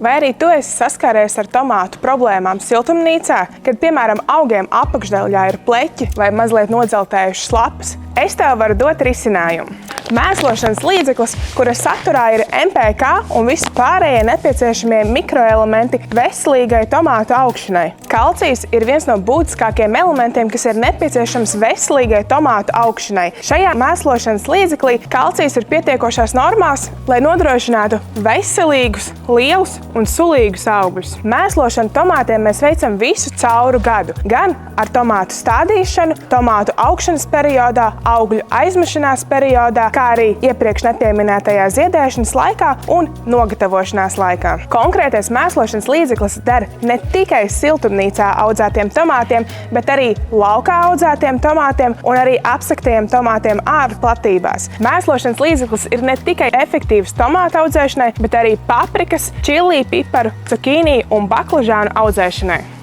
Vai arī tu esi saskāries ar tomātu problēmām siltumnīcā, kad, piemēram, augiem apakšdaļā ir pleķi vai mazliet nodzeltējušas lapas? Es tev varu dot risinājumu. Mēslošanas līdzeklis, kura saturā ir NPK un visi pārējie nepieciešamie mikroelementi veselīgai tomātu augšanai. Kalcijs ir viens no būtiskākajiem elementiem, kas ir nepieciešams veselīgai tomātu augšanai. Šajā mēslošanas līdzeklī kalcijs ir pietiekošās normās, lai nodrošinātu veselīgus, lielus un sulīgus augļus. Mēslošanu tomātiem mēs veicam visu cauru gadu, gan ar tomātu stādīšanu, tomātu augšanas periodā, augļu aizmešanās periodā, kā arī iepriekš nepieminētajā ziedēšanas laikā un nogatavošanās laikā. Konkrētais mēslošanas līdzeklis der ne tikai siltumnīcā audzētiem tomātiem, bet arī laukā audzētiem tomātiem un arī apsaktajiem tomātiem ārplatībās. Mēslošanas līdzeklis ir ne tikai efektīvs tomātu audzēšanai, bet arī paprikas, čilī, piparu, cukīnī un baklažānu audzēšanai.